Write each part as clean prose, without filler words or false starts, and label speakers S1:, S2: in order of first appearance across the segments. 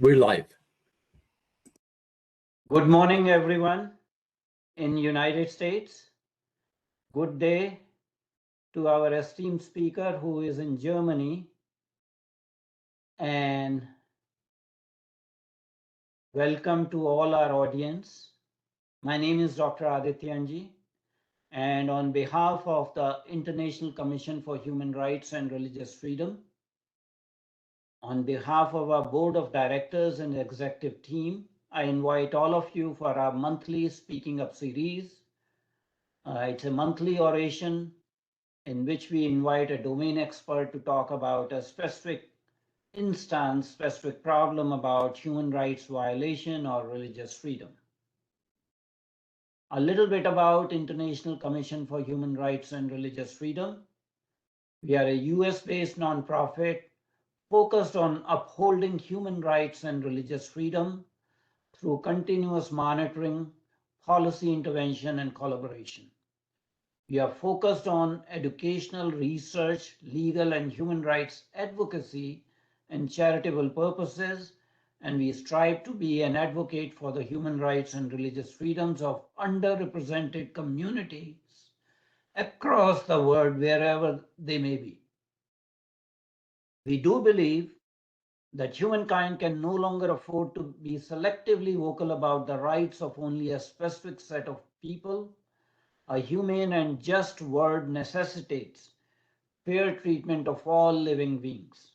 S1: We're live.
S2: Good morning, everyone in United States. Good day to our esteemed speaker who is in Germany. And welcome to all our audience. My name is Dr. Adityanji. And on behalf of the International Commission for Human Rights and Religious Freedom, on behalf of our board of directors and executive team, I invite all of you for our monthly Speaking Up series. It's a monthly oration in which we invite a domain expert to talk about a specific instance, specific problem about human rights violation or religious freedom. A little bit about International Commission for Human Rights and Religious Freedom. We are a US-based nonprofit focused on upholding human rights and religious freedom through continuous monitoring, policy intervention, and collaboration. We are focused on educational research, legal and human rights advocacy, and charitable purposes, and we strive to be an advocate for the human rights and religious freedoms of underrepresented communities across the world, wherever they may be. We do believe that humankind can no longer afford to be selectively vocal about the rights of only a specific set of people. A humane and just world necessitates fair treatment of all living beings.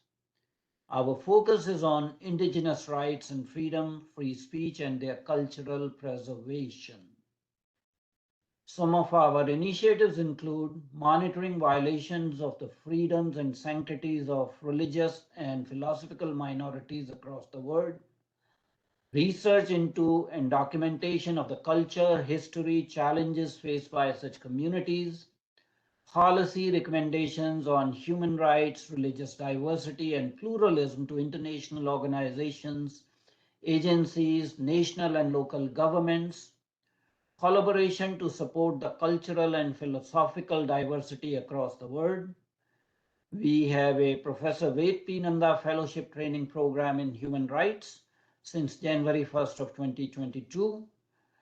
S2: Our focus is on indigenous rights and freedom, free speech, and their cultural preservation. Some of our initiatives include monitoring violations of the freedoms and sanctities of religious and philosophical minorities across the world, research into and documentation of the culture, history, challenges faced by such communities, policy recommendations on human rights, religious diversity, and pluralism to international organizations, agencies, national and local governments, collaboration to support the cultural and philosophical diversity across the world. We have a Professor Ved P. Nanda Fellowship Training Program in Human Rights since January 1st of 2022.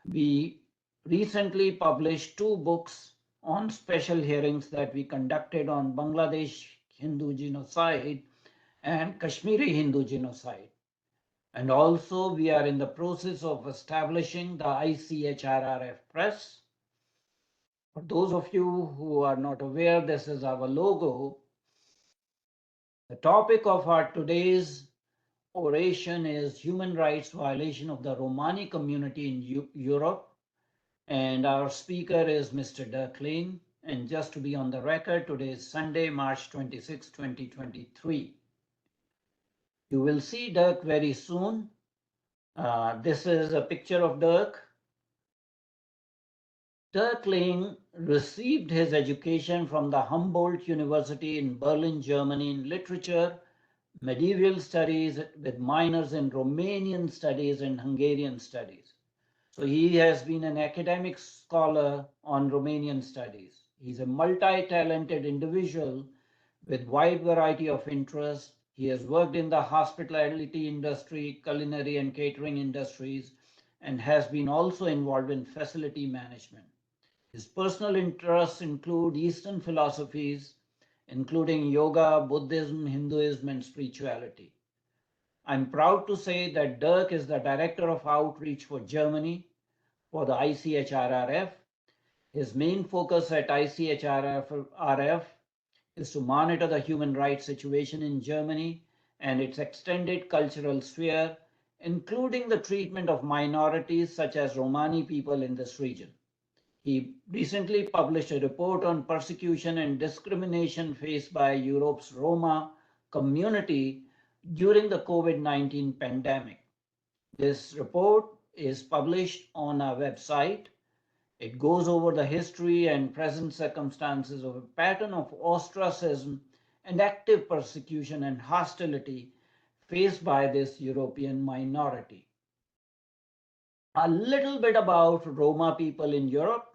S2: We recently published 2 books on special hearings that we conducted on Bangladesh Hindu genocide and Kashmiri Hindu genocide. And also we are in the process of establishing the ICHRRF press. For those of you who are not aware, this is our logo. The topic of our today's oration is human rights violation of the Romani community in Europe. And our speaker is Mr. Dirk Lang. And just to be on the record, today is Sunday, March 26, 2023. You will see Dirk very soon. This is a picture of Dirk. Dirk Lang received his education from the Humboldt University in Berlin, Germany in literature, medieval studies with minors in Romanian studies and Hungarian studies. So he has been an academic scholar on Romanian studies. He's a multi-talented individual with wide variety of interests. He has worked in the hospitality industry, culinary and catering industries, and has been also involved in facility management. His personal interests include Eastern philosophies, including yoga, Buddhism, Hinduism, and spirituality. I'm proud to say that Dirk is the Director of Outreach for Germany for the ICHRRF. His main focus at ICHRRF is to monitor the human rights situation in Germany and its extended cultural sphere, including the treatment of minorities such as Romani people in this region. He recently published a report on persecution and discrimination faced by Europe's Roma community during the COVID-19 pandemic. This report is published on our website. It goes over the history and present circumstances of a pattern of ostracism and active persecution and hostility faced by this European minority. A little bit about Roma people in Europe.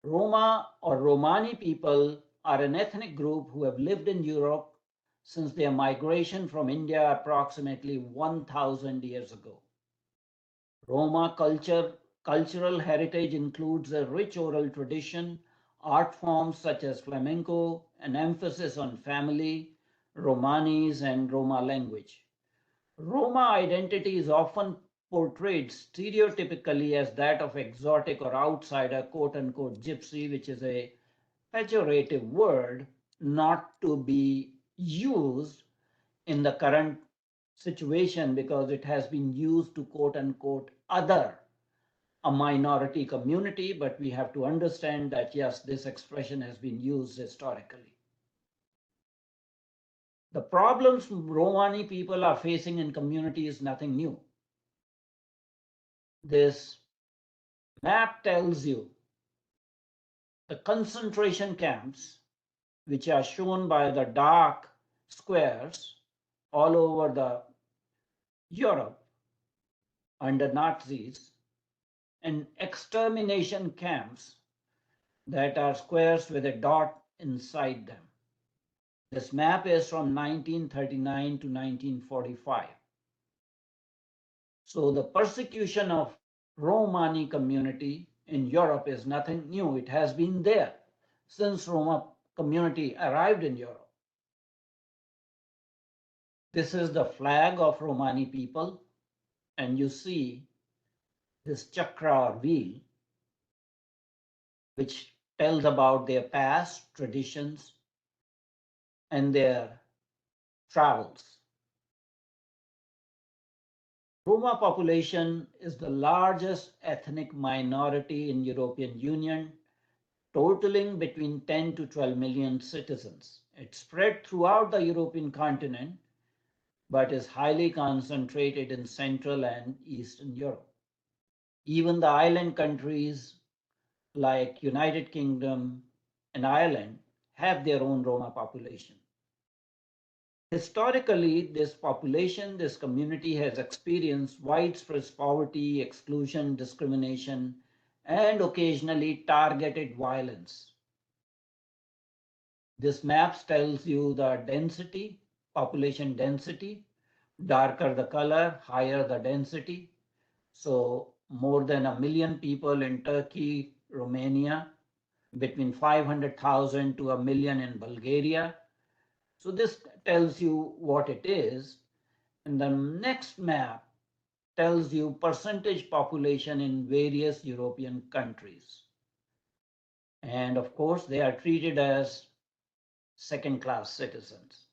S2: Roma or Romani people are an ethnic group who have lived in Europe since their migration from India approximately 1,000 years ago. Roma cultural heritage includes a rich oral tradition, art forms such as flamenco, an emphasis on family, Romanis, and Roma language. Roma identity is often portrayed stereotypically as that of exotic or outsider, quote unquote, gypsy, which is a pejorative word not to be used in the current situation because it has been used to quote unquote other a minority community, but we have to understand that yes, this expression has been used historically. The problems Romani people are facing in community is nothing new. This map tells you the concentration camps, which are shown by the dark squares all over the Europe under Nazis, and extermination camps that are squares with a dot inside them. This map is from 1939 to 1945. So the persecution of Romani community in Europe is nothing new. It has been there since Roma community arrived in Europe. This is the flag of Romani people, and you see this chakra or wheel, which tells about their past traditions and their travels. Roma population is the largest ethnic minority in European Union, totaling between 10 to 12 million citizens. It's spread throughout the European continent, but is highly concentrated in Central and Eastern Europe. Even the island countries like United Kingdom and Ireland have their own Roma population. Historically, this population, this community has experienced widespread poverty, exclusion, discrimination, and occasionally targeted violence. This map tells you the density, population density. Darker the color, higher the density. So more than 1 million people in Turkey, Romania, between 500,000 to 1 million in Bulgaria. So this tells you what it is. And the next map tells you percentage population in various European countries. And of course, they are treated as second-class citizens.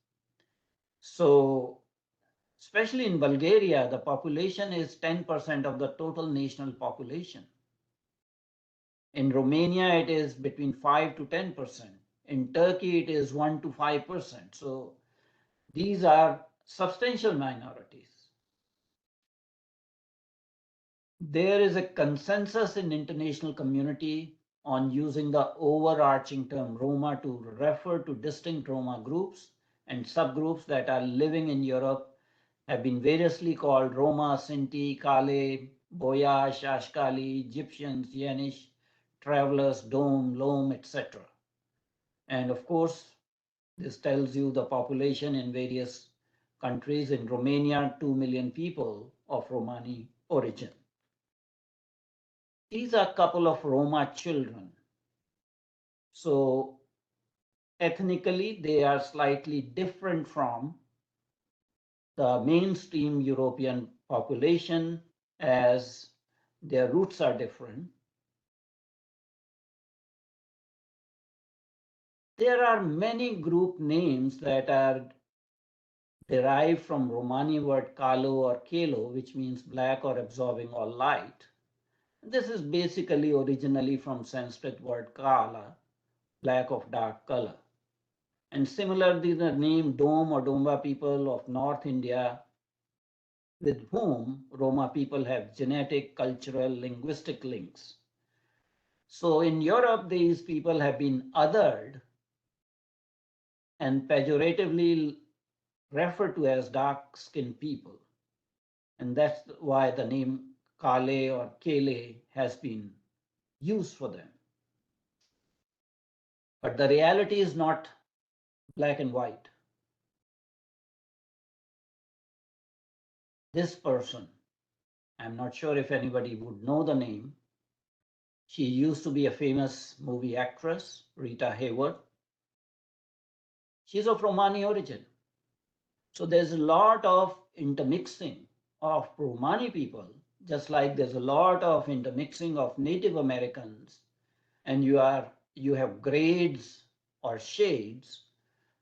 S2: So, especially in Bulgaria, the population is 10% of the total national population. In Romania, it is between 5 to 10%. In Turkey, it is 1 to 5%. So these are substantial minorities. There is a consensus in international community on using the overarching term Roma to refer to distinct Roma groups and subgroups that are living in Europe have been variously called Roma, Sinti, Kale, Boyash, Ashkali, Egyptians, Yenish, travelers, Dom, Lom, etc. And of course, this tells you the population in various countries. In Romania, 2 million people of Romani origin. These are a couple of Roma children. So ethnically, they are slightly different from the mainstream European population as their roots are different. There are many group names that are derived from Romani word kalo or kelo, which means black or absorbing all light. This is basically originally from Sanskrit word kala, black of dark color. And similarly, the name Dom or Domba people of North India, with whom Roma people have genetic, cultural, linguistic links. So in Europe, these people have been othered and pejoratively referred to as dark-skinned people. And that's why the name Kale or Kele has been used for them. But the reality is not black and white. this person, I'm not sure if anybody would know the name. She used to be a famous movie actress, Rita Hayworth. She's of Romani origin. So there's a lot of intermixing of Romani people, just like there's a lot of intermixing of Native Americans, and you have grades or shades.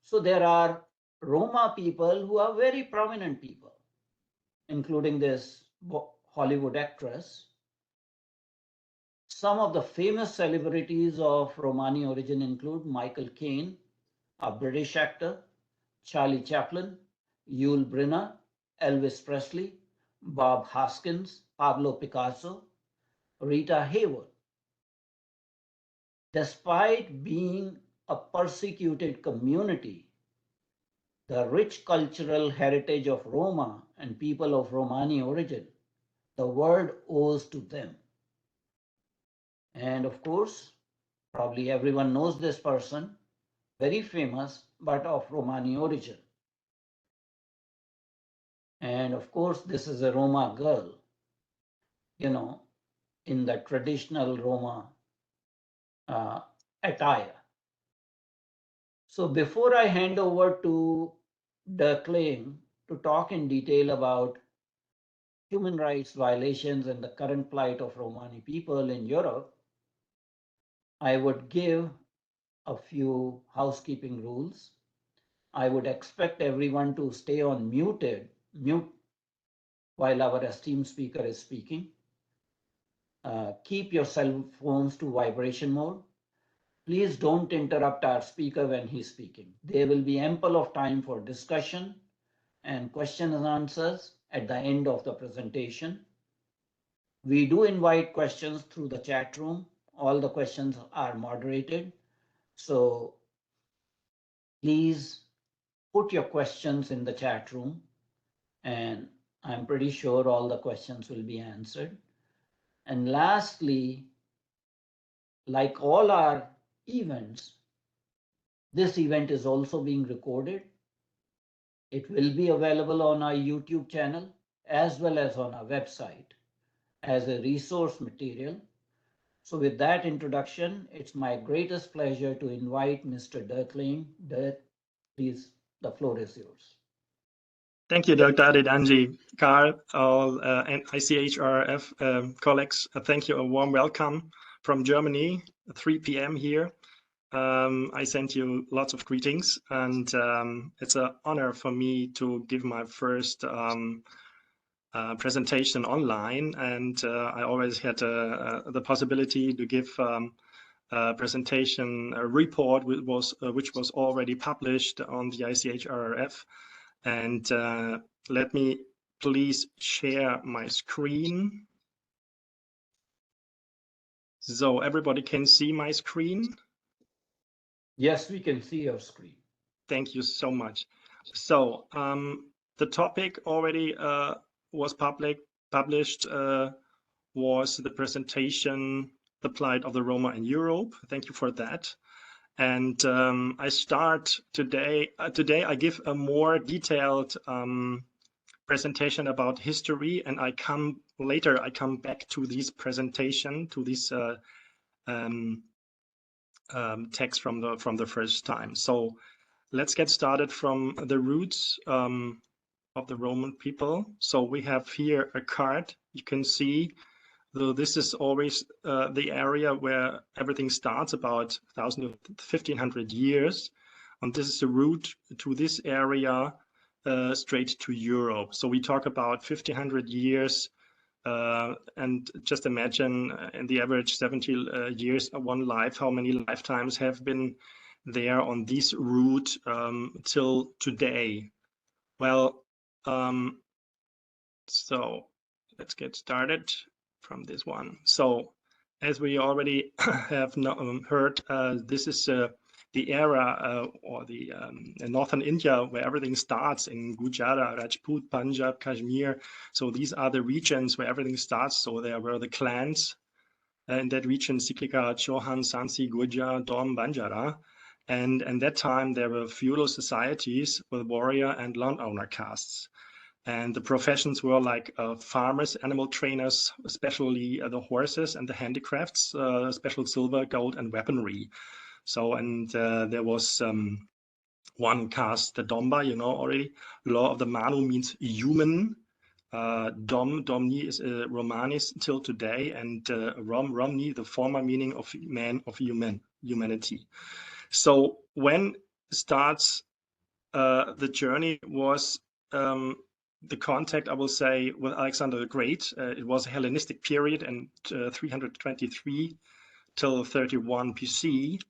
S2: So there are Roma people who are very prominent people, including this Hollywood actress. Some of the famous celebrities of Romani origin include Michael Caine, a British actor, Charlie Chaplin, Yul Brynner, Elvis Presley, Bob Hoskins, Pablo Picasso, Rita Hayworth. Despite being a persecuted community, the rich cultural heritage of Roma and people of Romani origin, the world owes to them. And of course, probably everyone knows this person, very famous, but of Romani origin. And of course, this is a Roma girl, in the traditional Roma attire. So before I hand over to Dirk Lang to talk in detail about human rights violations and the current plight of Romani people in Europe, I would give a few housekeeping rules. I would expect everyone to stay on mute while our esteemed speaker is speaking. Keep your cell phones to vibration mode. Please don't interrupt our speaker when he's speaking. There will be ample of time for discussion and questions and answers at the end of the presentation. We do invite questions through the chat room. All the questions are moderated. So please put your questions in the chat room, and I'm pretty sure all the questions will be answered. And lastly, like all our events, this event is also being recorded. It will be available on our YouTube channel as well as on our website as a resource material. So with that introduction, it's my greatest pleasure to invite Mr. Dirk Lang. Dirk, please, the floor is yours.
S1: Thank you, Dr. Adedanji, Carl, all and ICHRRF colleagues. Thank you, a warm welcome from Germany, 3 p.m. here. I send you lots of greetings, and it's an honor for me to give my first presentation online. And I always had the possibility to give a presentation, a report which was already published on the ICHRRF. And let me please share my screen. So everybody can see my screen?
S2: Yes, we can see your screen.
S1: Thank you so much. So the topic already was published, was the presentation, The Plight of the Roma in Europe. Thank you for that. And I start today. Today I give a more detailed presentation about history, and I come back to this presentation, to this text from the first time. So let's get started from the roots of the Roman people. So we have here a card. You can see. So this is always the area where everything starts, about 1,500 years. And this is the route to this area straight to Europe. So we talk about 1,500 years. And just imagine in the average 70 years of one life, how many lifetimes have been there on this route till today. Well, so let's get started from this one. So as we already have heard, this is the era or the northern India where everything starts, in Gujarat, Rajput, Punjab, Kashmir. So these are the regions where everything starts. So there were the clans in that region: Siklika, Chauhan, Sansi, Gurjar, Dom, Banjara. And at that time there were feudal societies with warrior and landowner castes. And the professions were like farmers, animal trainers, especially the horses, and the handicrafts, special silver, gold, and weaponry. So, and there was one caste, the Domba, you know already. Law of the Manu means human. Domni is Romani till today, and Romni, the former meaning of man, of humanity. So when starts the journey was the contact, I will say, with Alexander the Great. It was a Hellenistic period, and 323 till 31 BC.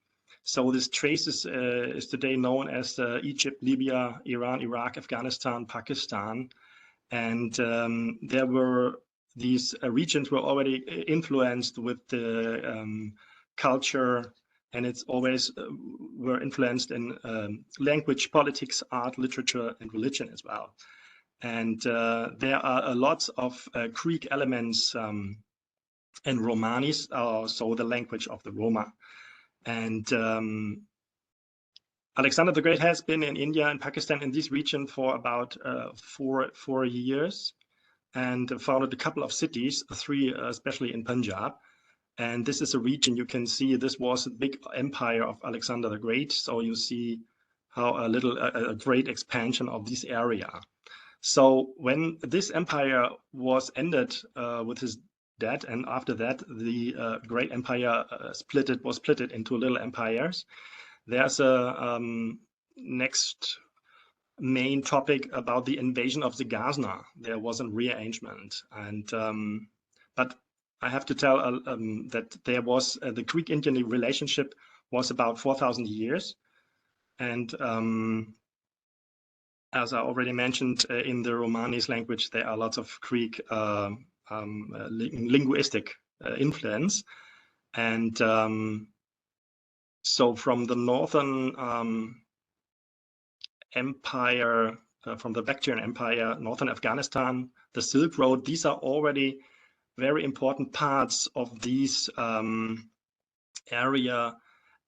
S1: So this trace is today known as Egypt, Libya, Iran, Iraq, Afghanistan, Pakistan. And there were these regions were already influenced with the culture, and it's always were influenced in language, politics, art, literature, and religion as well. And there are lots of Greek elements in Romani, so the language of the Roma. And Alexander the Great has been in India and Pakistan, in this region, for about 4 years, and founded a couple of cities, 3 especially in Punjab. And this is a region you can see, this was a big empire of Alexander the Great. So you see how a great expansion of this area. So when this empire was ended with his death, and after that the great empire was split into little empires, there's a next main topic about the invasion of the Ghazna. There was a rearrangement, and but I have to tell that there was the Greek-Indian relationship was about 4,000 years, and as I already mentioned, in the Romani language, there are lots of Greek linguistic influence, and so from the northern empire, from the Bactrian Empire, northern Afghanistan, the Silk Road, these are already very important parts of these area,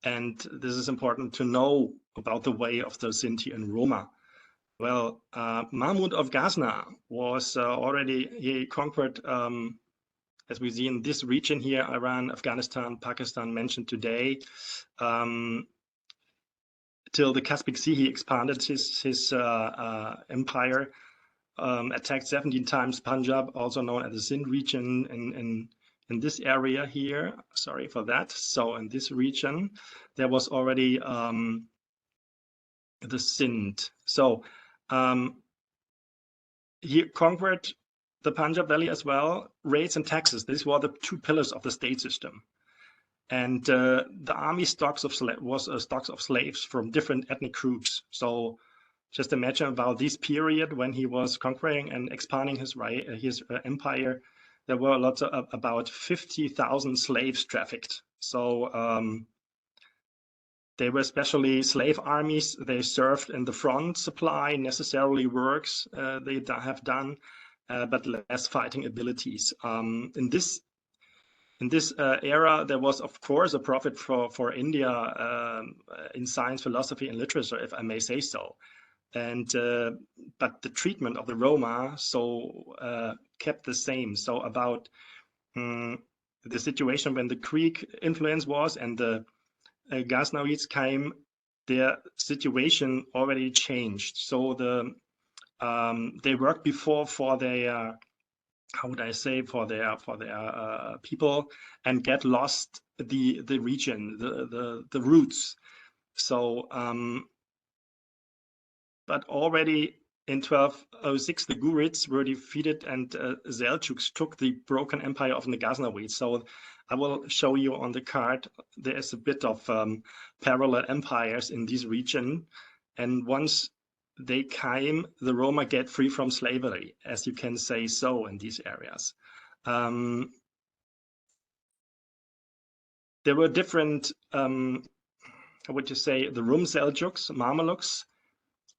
S1: and this is important to know about the way of the Sinti and Roma. Well, Mahmud of Ghazna was already, he conquered, as we see in this region here, Iran, Afghanistan, Pakistan mentioned today, till the Caspic Sea. He expanded his empire, attacked 17 times Punjab, also known as the Sindh region in this area here. Sorry for that. So in this region, there was already the Sindh. So he conquered the Punjab Valley as well, raids and taxes. These were the 2 pillars of the state system. And the army stocks of slaves from different ethnic groups. So just imagine about this period when he was conquering and expanding his empire. There were lots of about 50,000 slaves trafficked. So they were especially slave armies. They served in the front supply, necessarily works they have done, but less fighting abilities. In this era, there was, of course, a profit for India in science, philosophy, and literature, if I may say so. And but the treatment of the Roma kept the same. So about the situation when the Greek influence was and the Ghaznavids came, their situation already changed. So they worked before for their, how would I say, for their people, and get lost the region, the roots. So but already in 1206 the Gurids were defeated, and Seljuks took the broken empire of the Ghaznavids. So I will show you on the card, there is a bit of parallel empires in this region, and once they came, the Roma get free from slavery, as you can say so in these areas. There were different, how would you say, the Rum Seljuks, Mamelukes,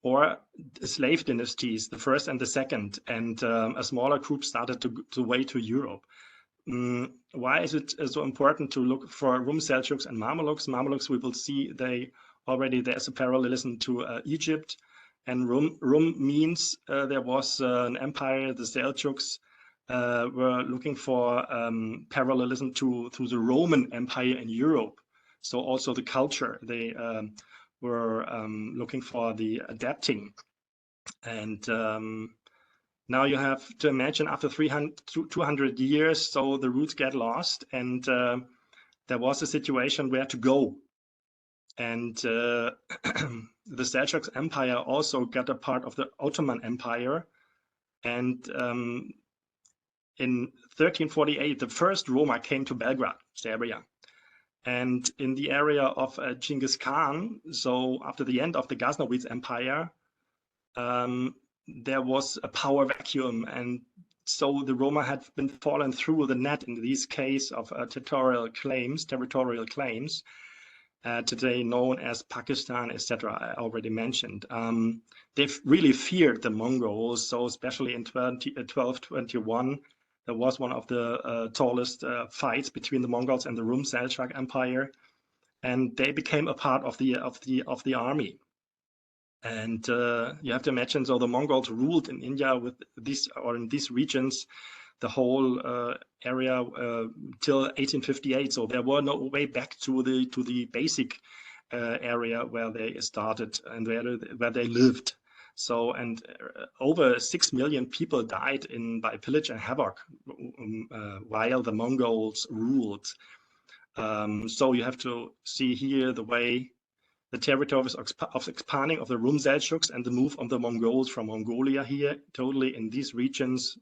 S1: or slave dynasties, the first and the second, and a smaller group started to way to Europe. Why is it so important to look for Rum Seljuks and Mamelukes? Mamelukes, we will see, there's a parallelism to Egypt, And Rum means there was an empire, the Seljuks were looking for parallelism to the Roman Empire in Europe. So also the culture, they were looking for the adapting. And now you have to imagine after 200 years, so the roots get lost, and there was a situation where to go. And the Seljuk Empire also got a part of the Ottoman Empire. And in 1348, the first Roma came to Belgrade, Serbia. And in the area of Genghis Khan, so after the end of the Ghaznavid Empire, there was a power vacuum. And so the Roma had been fallen through the net in this case of territorial claims, today known as Pakistan, etc. I already mentioned. They've really feared the Mongols. So especially in 1221, there was one of the tallest fights between the Mongols and the Rum Seljuk Empire, and they became a part of the army. And you have to imagine, so the Mongols ruled in India with this, or in these regions, the whole area till 1858. So there were no way back to the basic area where they started and where they lived. So, and over 6 million people died by pillage and havoc while the Mongols ruled. So you have to see here the way the territory of expanding of the Rum Seljuks and the move of the Mongols from Mongolia here, totally in these regions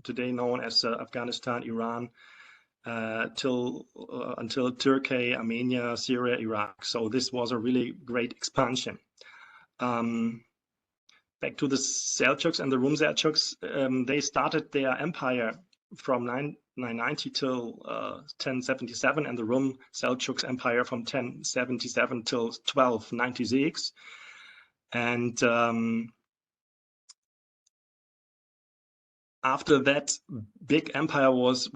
S1: today known as Afghanistan, Iran, until Turkey, Armenia, Syria, Iraq. So this was a really great expansion. Back to the Seljuks and the Rum Seljuks, they started their empire from 990 till 1077, and the Rum Seljuks Empire from 1077 till 1296. And after that big empire was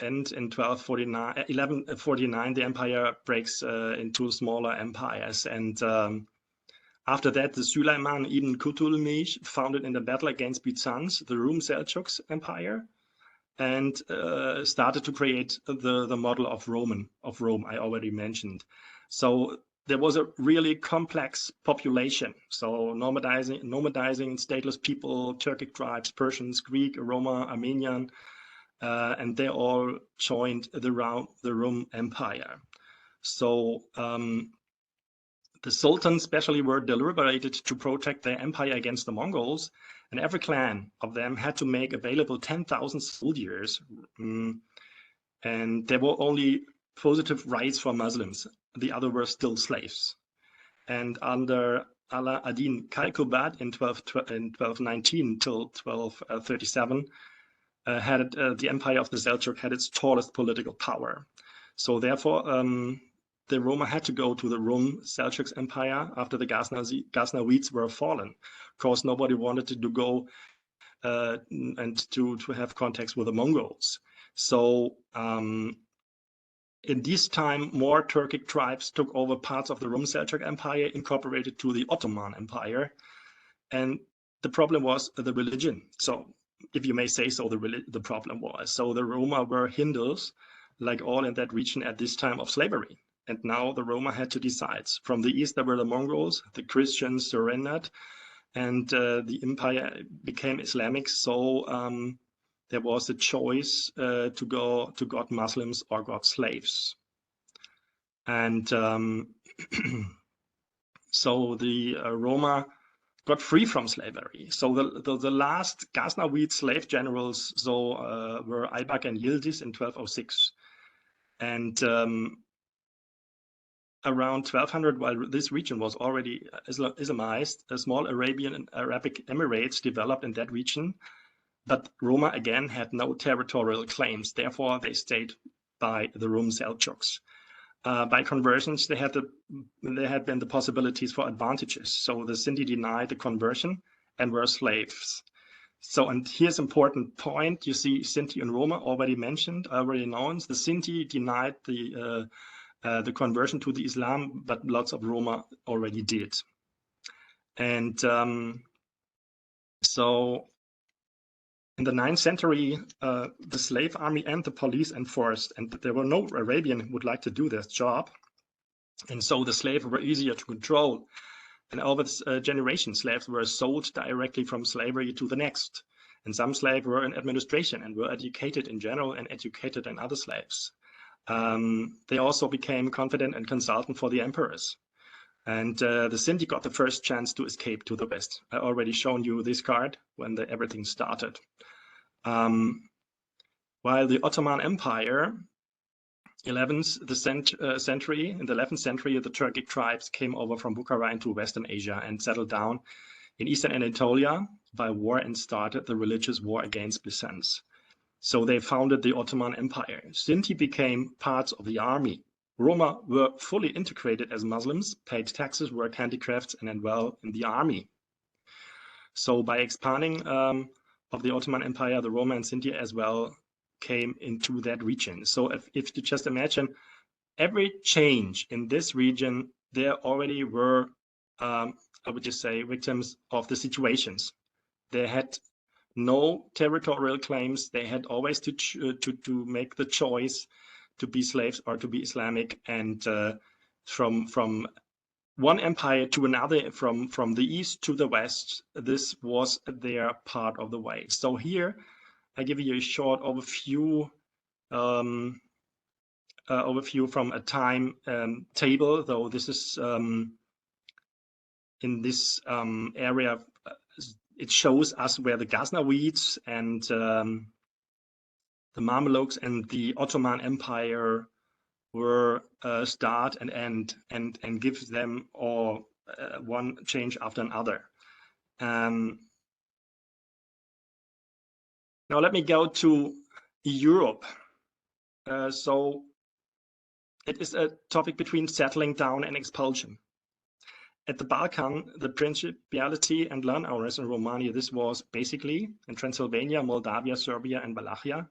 S1: end in 1149, the empire breaks into smaller empires. And after that, the Süleyman ibn Kutulmish founded in the battle against Byzance the Rum Seljuks Empire, and started to create the model of Rome I already mentioned. So there was a really complex population. So nomadizing stateless people, Turkic tribes, Persians, Greek, Roma, Armenian, and they all joined the Rum Empire. So the sultans especially were deliberated to protect their empire against the Mongols, and every clan of them had to make available 10,000 soldiers. And there were only positive rights for Muslims. The other were still slaves. And under Ala ad-Din Kaykubat in 1219 till 1237, the empire of the Seljuk had its tallest political power. So therefore, the Roma had to go to the Rum Seljuk Empire after the Ghaznavids were fallen. Of course, nobody wanted to go and to have contacts with the Mongols. So in this time, more Turkic tribes took over parts of the Rum Seljuk Empire, incorporated to the Ottoman Empire. And the problem was the religion. So if you may say so, the problem was. So the Roma were Hindus, like all in that region at this time of slavery. And now the Roma had to decide. From the east, there were the Mongols, the Christians surrendered, and the empire became Islamic. So there was a choice to go to God Muslims or God slaves. And so the Roma got free from slavery. So the last Ghaznavid slave generals were Aybak and Yildiz in 1206. And around 1200, while this region was already Islamized, a small Arabian and Arabic Emirates developed in that region. But Roma again had no territorial claims. Therefore, they stayed by the Rum Seljuks. By conversions, there had been the possibilities for advantages. So the Sinti denied the conversion and were slaves. So, and here's an important point. You see Sinti and Roma already mentioned, already known. The Sinti denied the conversion to the Islam, but lots of Roma already did. And so in the 9th century, the slave army and the police enforced, and there were no Arabian who would like to do this job. And so the slaves were easier to control. And over this generation, slaves were sold directly from slavery to the next. And some slaves were in administration and were educated in general and educated in other slaves. They also became confident and consultant for the emperors. And the Sinti got the first chance to escape to the west. I already shown you this card when everything started. While the Ottoman Empire, in the 11th century, the Turkic tribes came over from Bukhara into Western Asia and settled down in Eastern Anatolia by war and started the religious war against Byzance. So they founded the Ottoman Empire. Sinti became parts of the army. Roma were fully integrated as Muslims, paid taxes, worked handicrafts, and did well in the army. So by expanding of the Ottoman Empire, the Roma and Sinti as well came into that region. So if you just imagine every change in this region, there already were, I would just say, victims of the situations. They had no territorial claims. They had always to make the choice to be slaves or to be Islamic, and from one empire to another, from the east to the west, this was their part of the way. So here I give you a short overview from a time table, though this is in this area, it shows us where the Ghaznavids and the Mamelukes and the Ottoman Empire were start and end, and gives them all one change after another. Now let me go to Europe. So it is a topic between settling down and expulsion. At the Balkan, the principality and landowners in Romania, this was basically in Transylvania, Moldavia, Serbia, and Wallachia,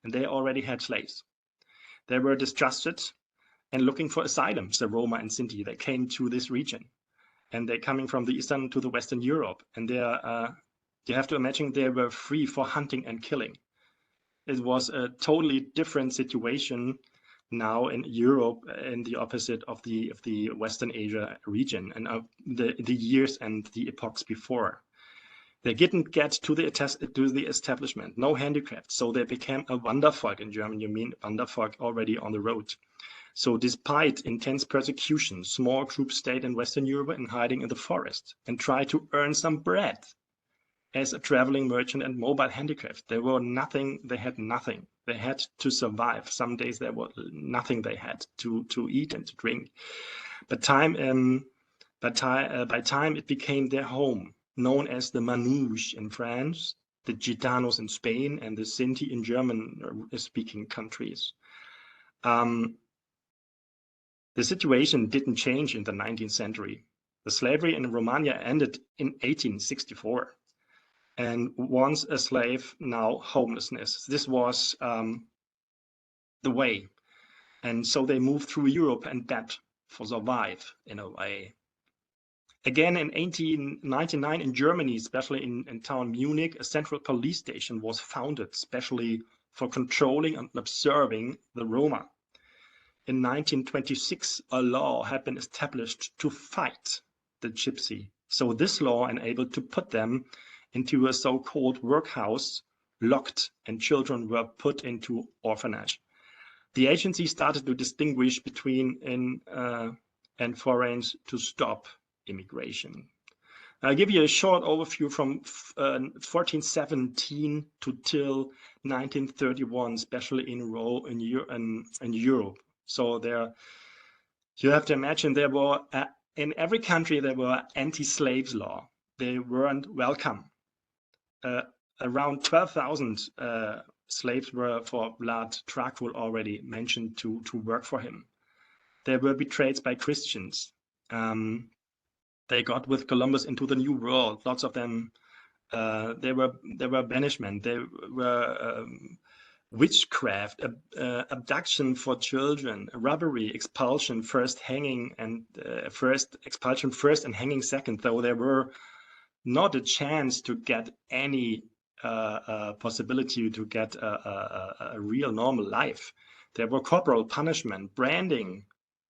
S1: and they already had slaves. They were distrusted and looking for asylum, the Roma and Sinti. They came to this region, and they're coming from the Eastern to the Western Europe, and they are, you have to imagine they were free for hunting and killing. It was a totally different situation now in Europe, in the opposite of the Western Asia region and of the years and the epochs before. They didn't get to the establishment, no handicraft, so they became a Wandervolk. In German, you mean Wandervolk already on the road. So despite intense persecution, small groups stayed in Western Europe and hiding in the forest and tried to earn some bread as a traveling merchant and mobile handicraft. They were nothing, they had nothing. They had to survive. Some days there was nothing they had to eat and to drink. But by time it became their home, known as the Manouche in France, the Gitanos in Spain, and the Sinti in German-speaking countries. The situation didn't change in the 19th century. The slavery in Romania ended in 1864. And once a slave, now homelessness. This was the way. And so they moved through Europe and that for survive in a way. Again, in 1899 in Germany, especially in town Munich, a central police station was founded, especially for controlling and observing the Roma. In 1926, a law had been established to fight the Gypsy. So this law enabled to put them into a so-called workhouse, locked, and children were put into orphanage. The agency started to distinguish between in and foreigners to stop immigration. I'll give you a short overview from 1417 to till 1931, especially in Europe. So there, you have to imagine there were in every country there were anti-slaves law. They weren't welcome. Around 12,000 slaves were for blood. Dracul already mentioned to work for him. They were betrayed by Christians. They got with Columbus into the New World. Lots of them, they were banishment. They were witchcraft, abduction for children, robbery, expulsion, first hanging and expulsion first and hanging second, though there were not a chance to get any possibility to get a real normal life. There were corporal punishment, branding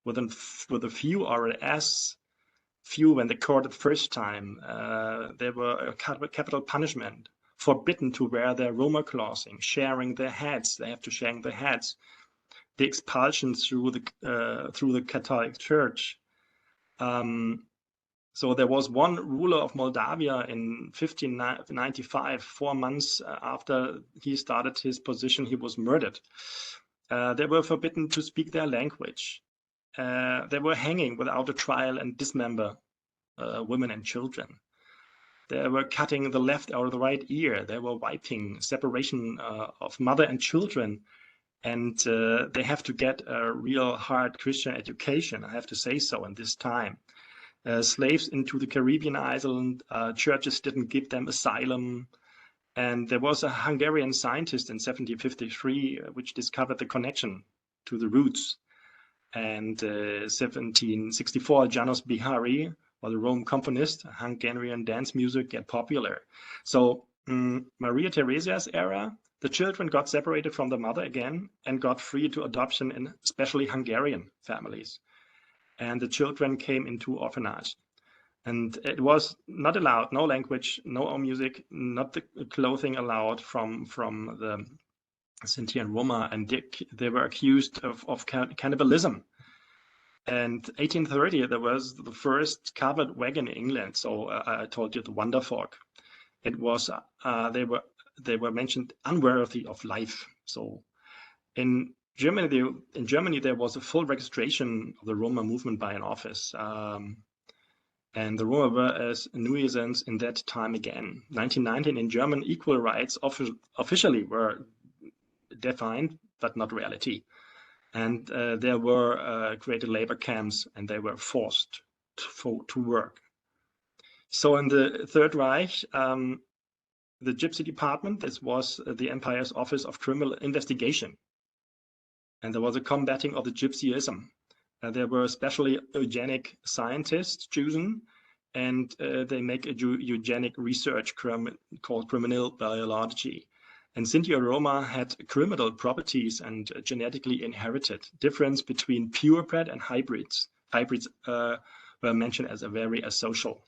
S1: with a few RLS, few when they courted first time. There were capital punishment, forbidden to wear their Roma clothing, sharing their hats. They have to share their hats. The expulsion through the Catholic Church. So there was one ruler of Moldavia in 1595, 4 months after he started his position, he was murdered. They were forbidden to speak their language. They were hanging without a trial and dismember women and children. They were cutting the left or the right ear. They were wiping, separation of mother and children. And they have to get a real hard Christian education, I have to say so, in this time. Slaves into the Caribbean island, churches didn't give them asylum. And there was a Hungarian scientist in 1753 which discovered the connection to the roots. And 1764, Janos Bihari, or the Rome componist, Hungarian dance music get popular. So Maria Theresia's era, the children got separated from the mother again and got free to adoption in especially Hungarian families. And the children came into orphanage. And it was not allowed, no language, no music, not the clothing allowed from the Sinti and Roma, and they were accused of cannibalism. And 1830, there was the first covered wagon in England. So I told you the Wonder Fork. It was they were mentioned unworthy of life. So in Germany, there was a full registration of the Roma movement by an office. And the Roma were as nuisance in that time again. 1919 in German, equal rights officially were defined, but not reality. And there were created labor camps, and they were forced to work. So in the Third Reich, the Gypsy department, this was the Empire's Office of Criminal Investigation. And there was a combating of the Gypsyism. There were especially eugenic scientists chosen, and they make a eugenic research called criminal biology. And Sinti or Roma had criminal properties and genetically inherited. Difference between purebred and hybrids. Hybrids were mentioned as a very asocial.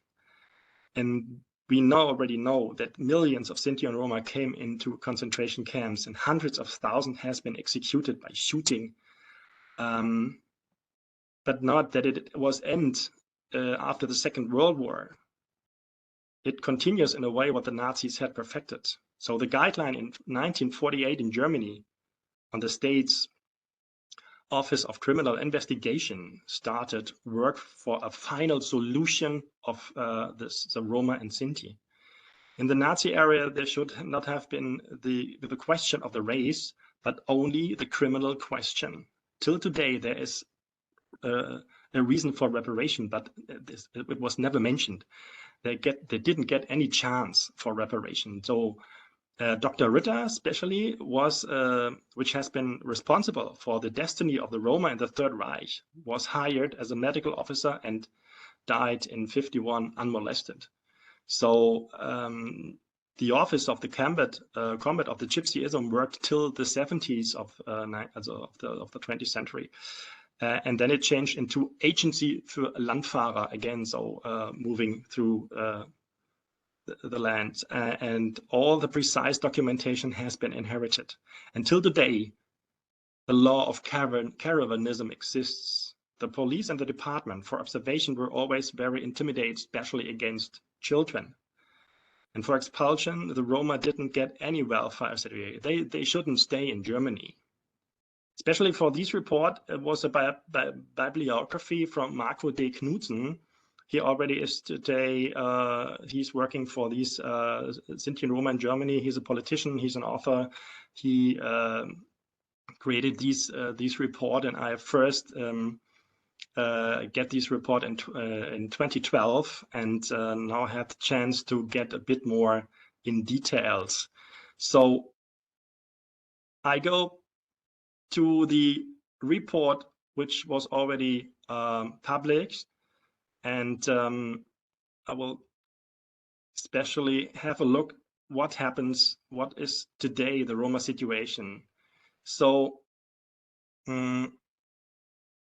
S1: And we already know that millions of Sinti and Roma came into concentration camps, and hundreds of thousands has been executed by shooting. But not that it was end after the Second World War. It continues in a way what the Nazis had perfected. So the guideline in 1948 in Germany on the state's Office of Criminal Investigation started work for a final solution of the Roma and Sinti. In the Nazi area, there should not have been the question of the race, but only the criminal question. Till today, there is a reason for reparation, but it was never mentioned. They didn't get any chance for reparation. So Dr. Ritter, especially, was which has been responsible for the destiny of the Roma in the Third Reich, was hired as a medical officer and died in 1951 unmolested. So the office of the combat of the Gypsyism worked till the 70s of the 20th century. And then it changed into Agency für Landfahrer again, so moving through the land, and all the precise documentation has been inherited. Until today, the law of caravanism exists. The police and the department for observation were always very intimidated, especially against children. And for expulsion, the Roma didn't get any welfare certificate. They shouldn't stay in Germany. Especially for this report, it was a bibliography from Marco D. Knudsen. He already is today, he's working for these Sinti and Roma in Germany. He's a politician, he's an author. He created these report, and I first get this report in 2012, and now I had the chance to get a bit more in details. So I go to the report which was already published, and I will especially have a look what happens, what is today the Roma situation. So the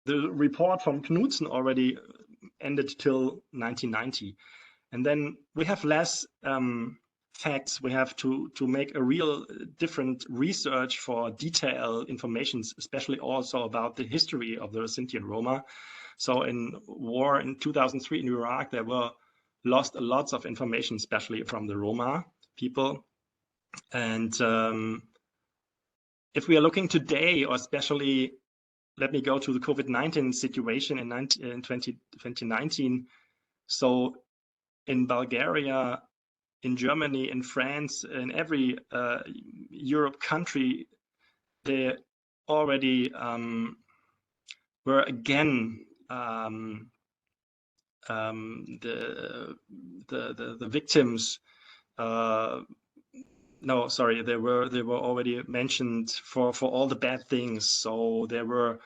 S1: report from Knudsen already ended till 1990, and then we have less facts. We have to make a real different research for detailed information, especially also about the history of the Sinti and Roma. So in war in 2003 in Iraq, there were lost lots of information, especially from the Roma people. And if we are looking today, or especially, let me go to the COVID-19 situation in 2019. So in Bulgaria, in Germany, in France, in every Europe country, they already were again the victims. No, sorry, they were already mentioned for all the bad things. So there were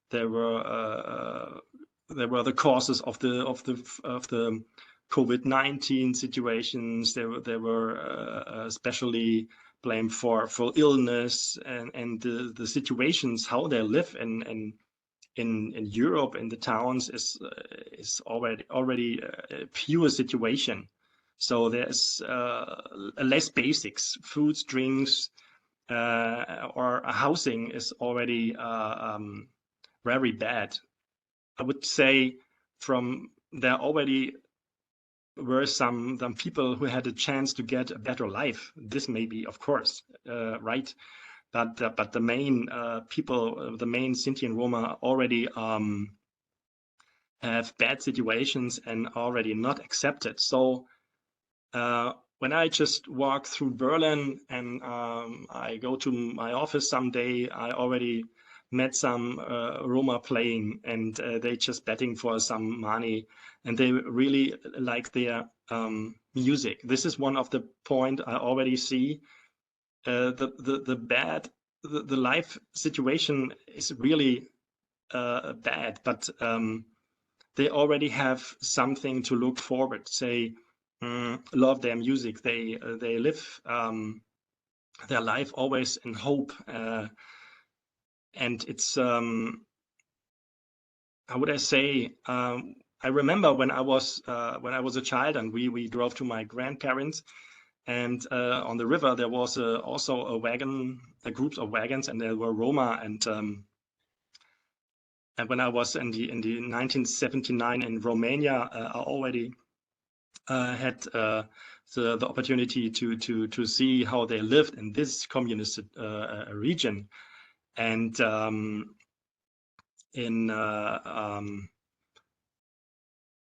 S1: the causes of the COVID-19 situations. They were especially blamed for illness and the situations how they live in Europe in the towns is already a pure situation. So there's less basics, foods, drinks, or housing is already very bad. I would say there already were some people who had a chance to get a better life. This may be, of course, right. But the main people, the main Sinti and Roma already have bad situations and already not accepted. So when I just walk through Berlin and I go to my office someday, I already met some Roma playing, and they just betting for some money, and they really like their music. This is one of the point I already see. The life situation is really bad, but they already have something to look forward. Say, love their music. They live their life always in hope, and it's how would I say? I remember when I was a child, and we drove to my grandparents. And on the river, there was also a group of wagons, and there were Roma. And when I was in the 1979 in Romania, I already had the opportunity to see how they lived in this communist region. And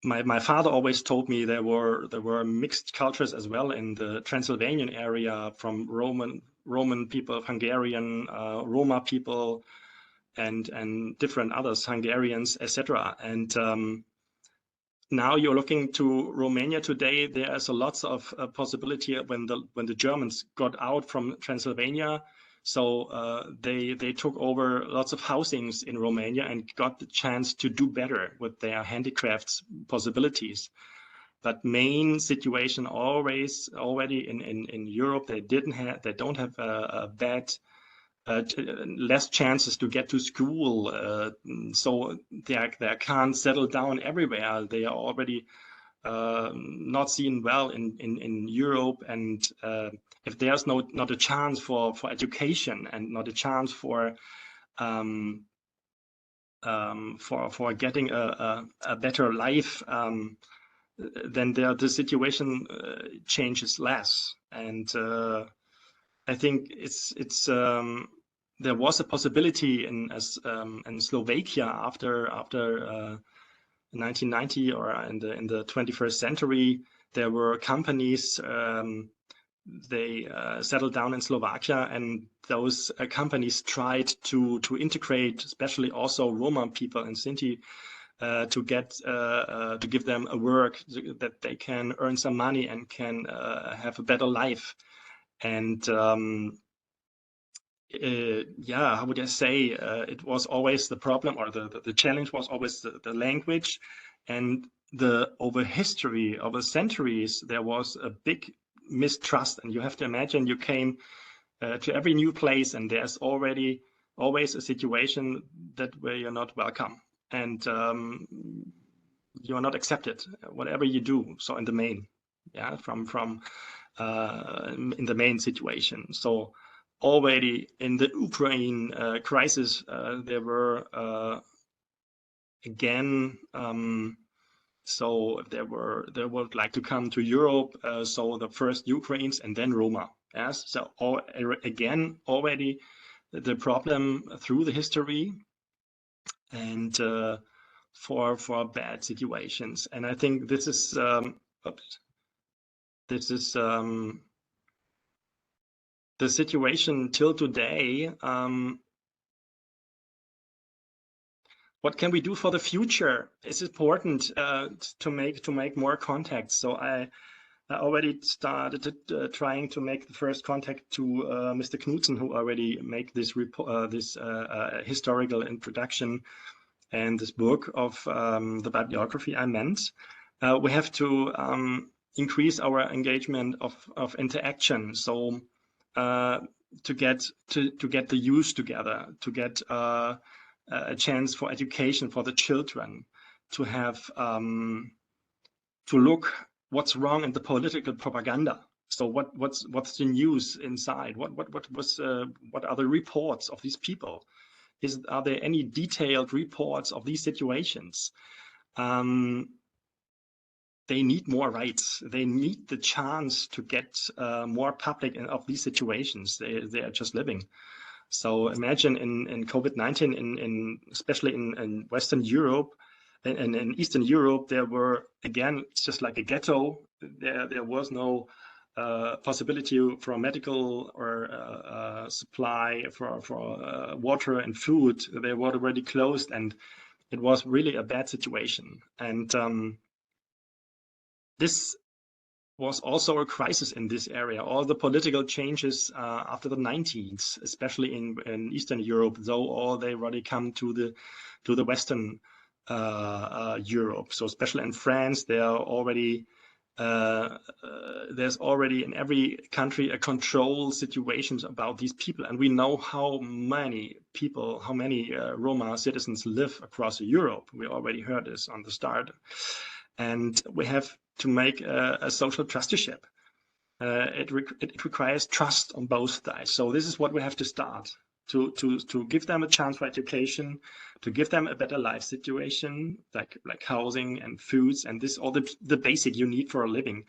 S1: my father always told me there were mixed cultures as well in the Transylvanian area, from Roman people, Hungarian, Roma people, and different others, Hungarians, etc. And now you're looking to Romania today. There's a lots of possibility when the Germans got out from Transylvania. So they took over lots of housings in Romania and got the chance to do better with their handicrafts possibilities. But main situation already in Europe, they don't have a bad less chances to get to school, so they can't settle down everywhere. They are already not seen well in Europe, and if there's not a chance for education and not a chance for getting a better life, then the situation changes less. And I think it's there was a possibility in Slovakia after 1990 or in the 21st century. There were companies, they settled down in Slovakia, and those companies tried to integrate, especially also Roma people and Sinti, to give them a work that they can earn some money and can have a better life. And yeah, how would I say, it was always the problem, or the challenge was always the language. And over history, over centuries, there was a big mistrust. And you have to imagine, you came to every new place, and there's already always a situation where you're not welcome, and you are not accepted, whatever you do. So in the main, yeah, in the main situation. So already in the Ukraine crisis, there were again. So they would like to come to Europe. So the first Ukrainians and then Roma. Yes. So again, already the problem through the history, and for bad situations. And I think this is the situation till today. What can we do for the future? It's important to make more contacts. So I already started trying to make the first contact to Mr. Knudsen, who already made this historical introduction and this book of the bibliography I meant. We have to increase our engagement of interaction. So to get the youth together, to get a chance for education for the children, to have to look what's wrong in the political propaganda. So what's the news inside? What are the reports of these people? Are there any detailed reports of these situations? They need more rights. They need the chance to get more public of these situations they are just living. So imagine in COVID-19, especially in Western Europe and in Eastern Europe, there were, again, it's just like a ghetto. There was no possibility for medical or supply for water and food. They were already closed, and it was really a bad situation. And this was also a crisis in this area. All the political changes after the 90s, especially in Eastern Europe, though all they already come to the Western Europe. So especially in France, there are already there's already in every country a control situations about these people, and we know how many people, how many Roma citizens live across Europe. We already heard this on the start, and we have to make a social trusteeship. It requires trust on both sides. So this is what we have to start, to give them a chance for education, to give them a better life situation, like housing and foods, and this all the basic you need for a living,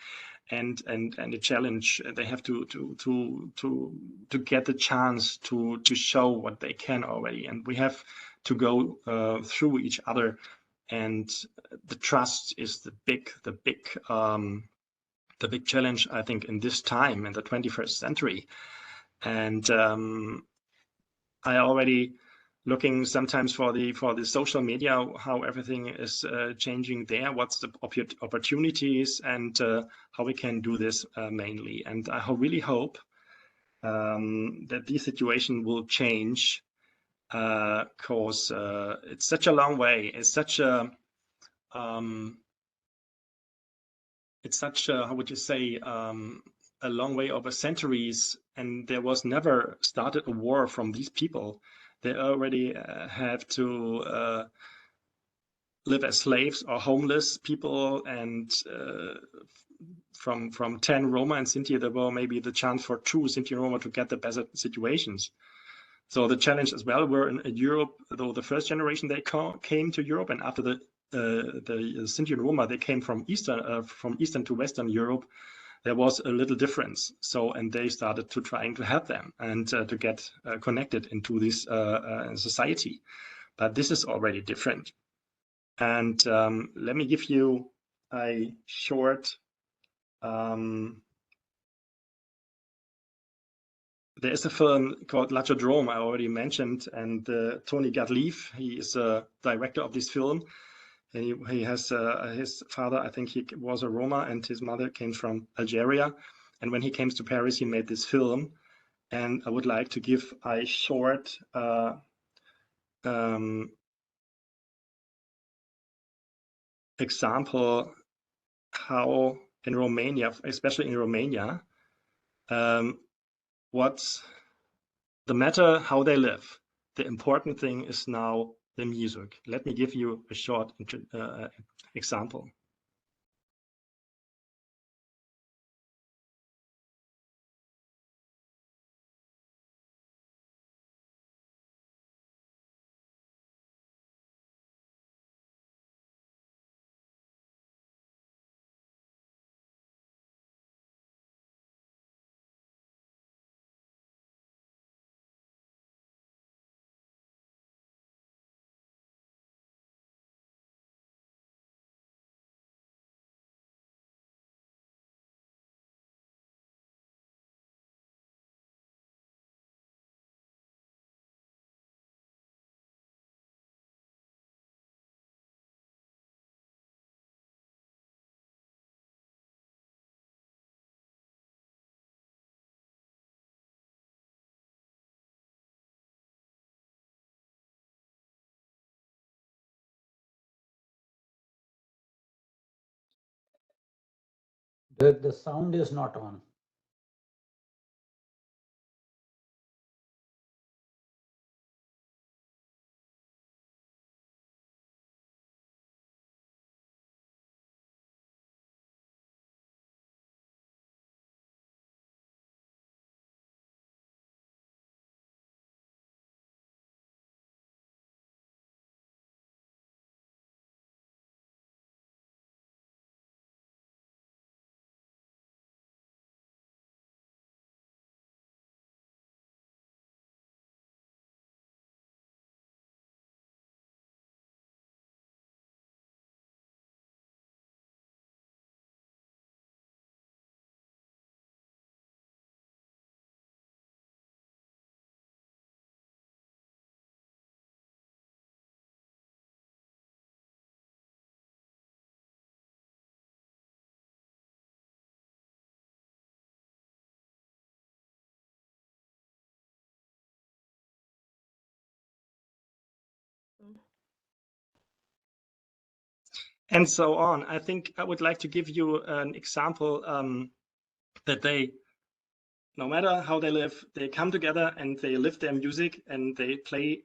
S1: and a challenge. They have to get the chance to show what they can already, and we have to go through each other. And the trust is the big challenge, I think, in this time, in the 21st century. And I already looking sometimes for the social media, how everything is changing there, what's the opportunities, and how we can do this mainly. And I really hope that this situation will change, because it's such a long way. It's such a how would you say, a long way over centuries, and there was never started a war from these people. They already have to live as slaves or homeless people, and from 10 Roma and Sinti, there were maybe the chance for 2 Sinti and Roma to get the better situations. So the challenge as well were in Europe, though the first generation they came to Europe, and after the Sinti and Roma, they came from Eastern to Western Europe, there was a little difference. So, and they started to trying to help them and to get connected into this society. But this is already different. And let me give you a short there is a film called Lachodrome I already mentioned, and Tony Gadleaf, he is a director of this film. And he has his father, I think he was a Roma, and his mother came from Algeria. And when he came to Paris, he made this film. And I would like to give a short example how in Romania, especially in Romania, what's the matter how they live. The important thing is now the music. Let me give you a short example.
S2: Dirk, the sound is not on.
S1: And so on. I think I would like to give you an example that they, no matter how they live, they come together and they live their music and they play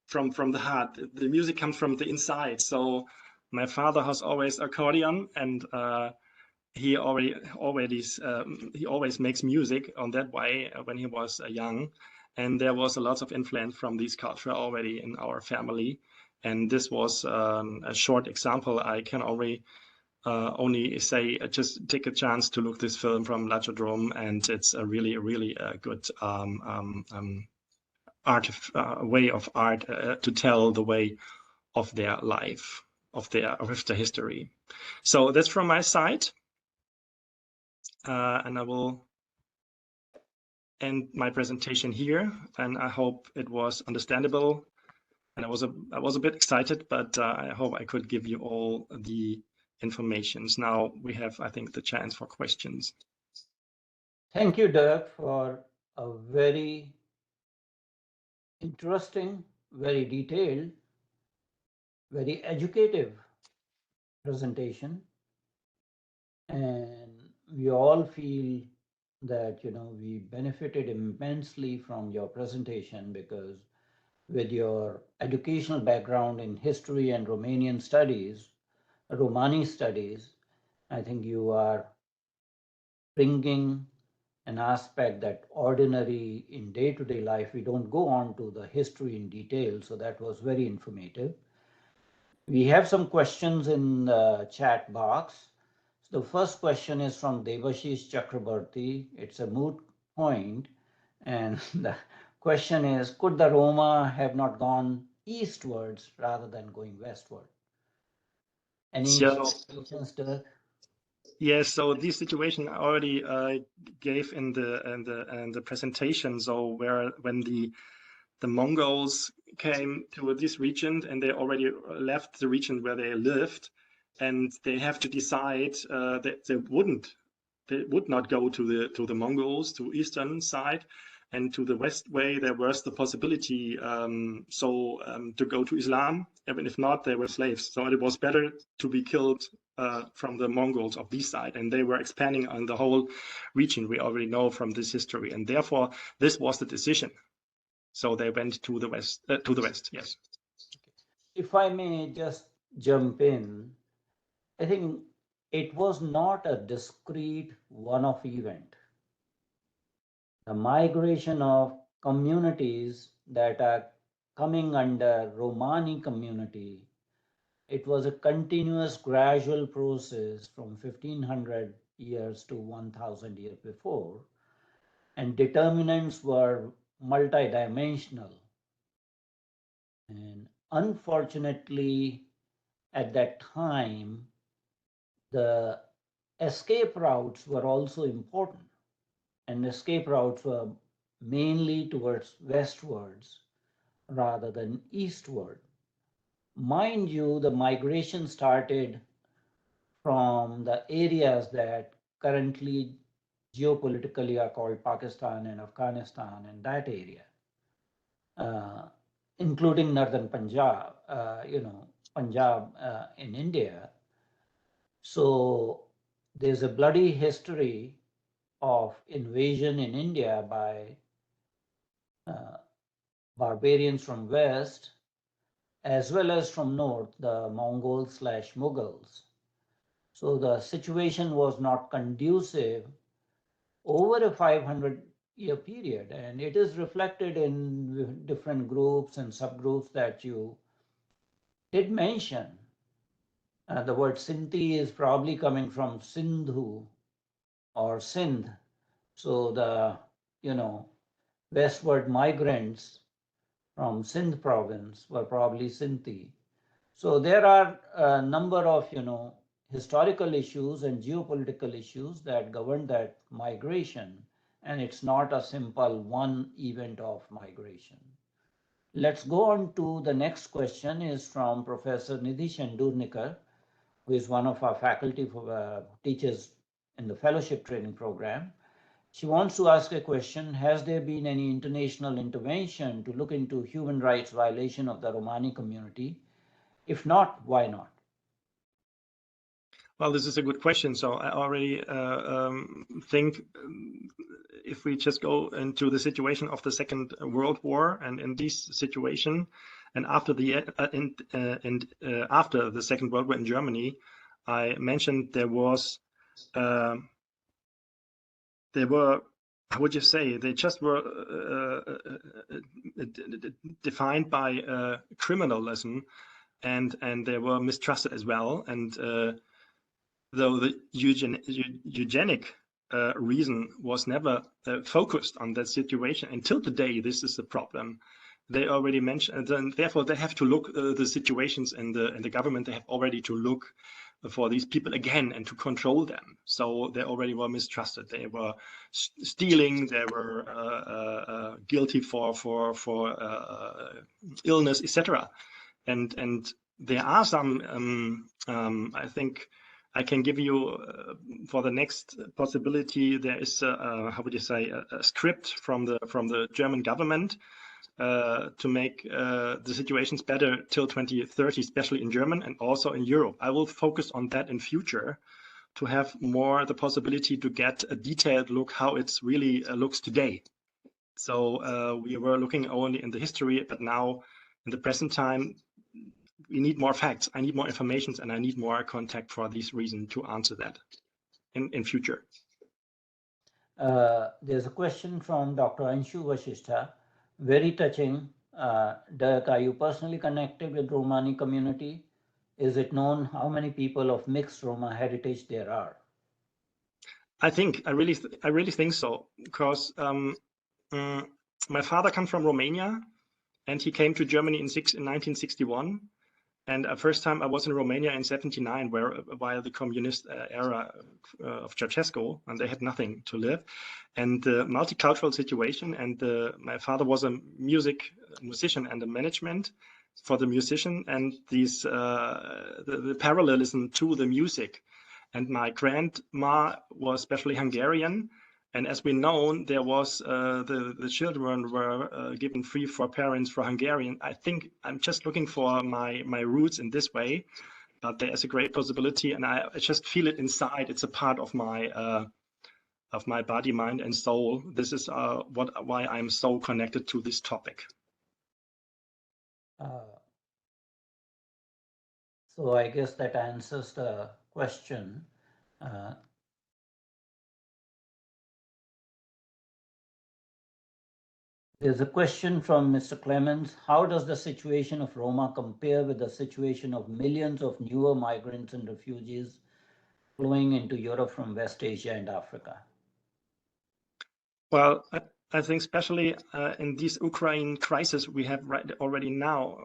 S1: from the heart. The music comes from the inside. So my father has always accordion, and he always makes music on that way when he was young, and there was a lot of influence from this culture already in our family. And this was a short example. I can only say just take a chance to look this film from Lachadrome, and it's a really good way of art to tell the way of their life, of their history. So that's from my side, and I will end my presentation here. And I hope it was understandable. And I was a bit excited, but I hope I could give you all the informations. Now we have, I think, the chance for questions.
S2: Thank you, Dirk, for a very interesting, very detailed, very educative presentation. And we all feel that, we benefited immensely from your presentation, because with your educational background in history and Romanian studies, Romani studies, I think you are bringing an aspect that ordinary in day-to-day life, we don't go on to the history in detail. So that was very informative. We have some questions in the chat box. So the first question is from Devashish Chakrabarti. It's a moot point. And the question is, could the Roma have not gone eastwards rather than going westward? Any explanations, Dirk?
S1: Yes, so this situation I already gave in the presentation. So when the Mongols came to this region and they already left the region where they lived, and they have to decide that they wouldn't they would not go to the Mongols, to eastern side, and to the west way there was the possibility to go to Islam. Even if not, they were slaves. So it was better to be killed from the Mongols of this side, and they were expanding on the whole region. We already know from this history, and therefore this was the decision. So they went to the west. Yes.
S2: If I may just jump in, I think it was not a discrete one-off event. The migration of communities that are coming under Romani community, it was a continuous gradual process from 1500 years to 1000 years before, and determinants were multidimensional. And unfortunately, at that time, the escape routes were also important, and escape routes were mainly towards westwards rather than eastward. Mind you, the migration started from the areas that currently geopolitically are called Pakistan and Afghanistan and that area, including northern Punjab, Punjab in India. So there's a bloody history of invasion in India by barbarians from west, as well as from north, the Mongols/Mughals. So the situation was not conducive over a 500-year period, and it is reflected in different groups and subgroups that you did mention. The word Sinti is probably coming from Sindhu or Sindh. So the, westward migrants from Sindh province were probably Sinti. So there are a number of, historical issues and geopolitical issues that govern that migration, and it's not a simple one event of migration. Let's go on to the next question is from Professor Nidhi Shendurnikar, who is one of our faculty for teachers in the fellowship training program. She wants to ask a question: has there been any international intervention to look into human rights violation of the Romani community? If not, why not?
S1: Well, this is a good question. So I already think if we just go into the situation of the Second World War, and in this situation, and after the after the Second World War in Germany, I mentioned there were, how would you say, they just were defined by criminalism, and they were mistrusted as well. And though the eugenic reason was never focused on that situation until today, this is the problem. They already mentioned, and therefore they have to look the situations in the government. They have already to look for these people again and to control them. So they already were mistrusted. They were stealing. They were guilty for illness, etc. And there are some. I think I can give you for the next possibility. There is how would you say, a script from the German government to make the situations better till 2030, especially in German and also in Europe. I will focus on that in future to have more the possibility to get a detailed look how it's really looks today. So we were looking only in the history, but now in the present time, we need more facts. I need more information, and I need more contact for this reason to answer that in future.
S2: There's a question from Dr. Anshu Vashishta. Very touching. Dirk, are you personally connected with Romani community? Is it known how many people of mixed Roma heritage there are?
S1: I really think so, because my father comes from Romania, and he came to Germany in 1961. And first time I was in Romania in 79, while the communist era of Ceausescu, and they had nothing to live. And the multicultural situation, and my father was a musician and the management for the musician, and these the parallelism to the music. And my grandma was especially Hungarian. And as we know, there was the children were given free for parents for Hungarian. I think I'm just looking for my roots in this way, but there is a great possibility, and I just feel it inside. It's a part of my body, mind, and soul. This is why I'm so connected to this topic.
S2: So I guess that answers the question. There's a question from Mr. Clemens. How does the situation of Roma compare with the situation of millions of newer migrants and refugees flowing into Europe from West Asia and Africa?
S1: Well, I think especially in this Ukraine crisis we have already now.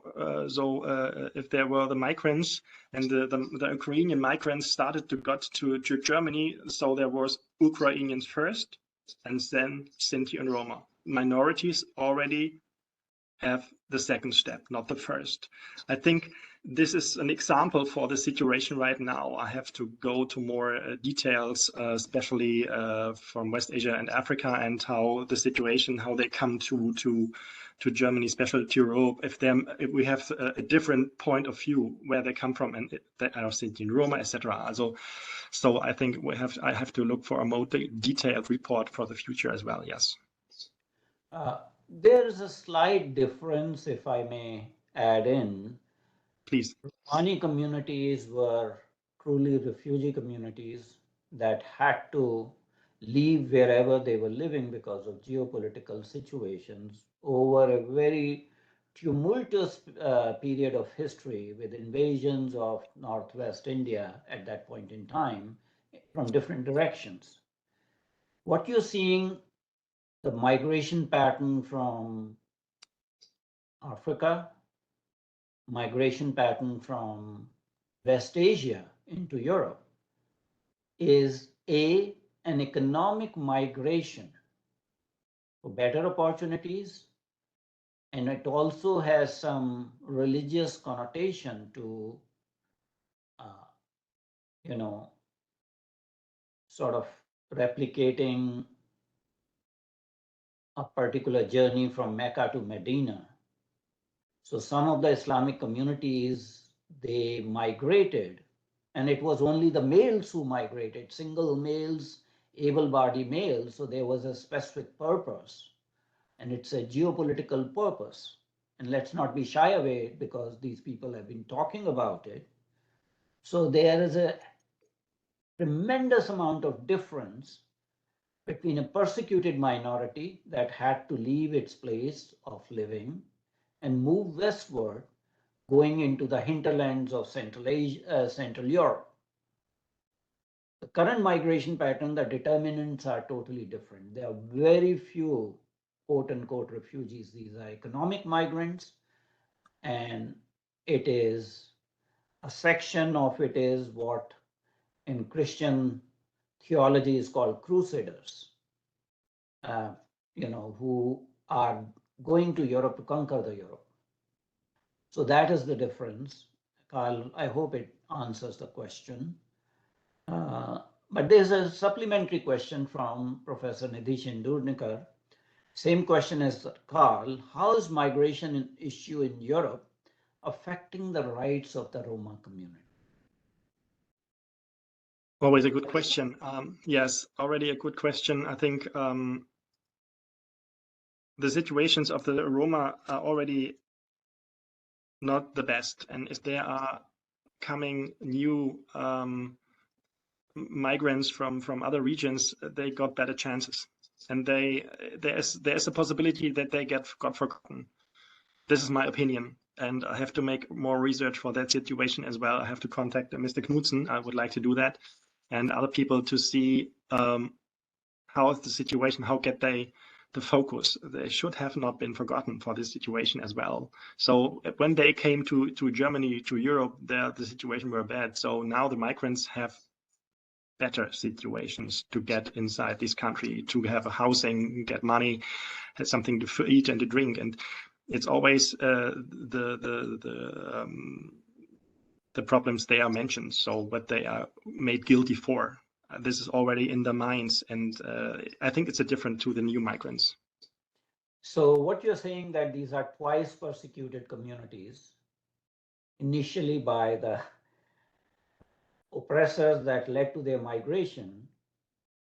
S1: If there were the migrants and the Ukrainian migrants started to got to Germany, so there was Ukrainians first and then Sinti and Roma. Minorities already have the second step, not the first. I think this is an example for the situation right now. I have to go to more details, especially from West Asia and Africa, and how the situation, how they come to Germany, especially to Europe. If we have a different point of view where they come from, and they are Sinti, Roma, etc. So I think I have to look for a more detailed report for the future as well. Yes.
S2: There is a slight difference, if I may add in.
S1: Please.
S2: Romani communities were truly refugee communities that had to leave wherever they were living because of geopolitical situations over a very tumultuous period of history with invasions of Northwest India at that point in time from different directions. What you're seeing, the migration pattern from Africa, migration pattern from West Asia into Europe, is an economic migration for better opportunities, and it also has some religious connotation to, sort of replicating a particular journey from Mecca to Medina. So some of the Islamic communities, they migrated, and it was only the males who migrated, single males, able-bodied males. So there was a specific purpose, and it's a geopolitical purpose. And let's not be shy away because these people have been talking about it. So there is a tremendous amount of difference between a persecuted minority that had to leave its place of living and move westward, going into the hinterlands of Central Europe. The current migration pattern, the determinants are totally different. There are very few quote unquote refugees. These are economic migrants, and it is a section of it is what in Christian theology is called crusaders, who are going to Europe to conquer the Europe. So that is the difference. Carl, I hope it answers the question. But there's a supplementary question from Professor Nidhi Shindurnikar. Same question as Carl. How is migration issue in Europe affecting the rights of the Roma community?
S1: Always a good question. Yes, already a good question. I think the situations of the Roma are already not the best. And if there are coming new migrants from other regions, they got better chances. And there's a possibility that they got forgotten. This is my opinion. And I have to make more research for that situation as well. I have to contact Mr. Knudsen. I would like to do that. And other people to see how is the situation, how get they the focus. They should have not been forgotten for this situation as well. So when they came to Germany, to Europe, the situation were bad. So now the migrants have better situations to get inside this country, to have a housing, get money, have something to eat and to drink. And it's always the the problems they are mentioned. So what they are made guilty for. This is already in their minds, and I think it's a different to the new migrants.
S2: So what you're saying that these are twice persecuted communities, initially by the oppressors that led to their migration,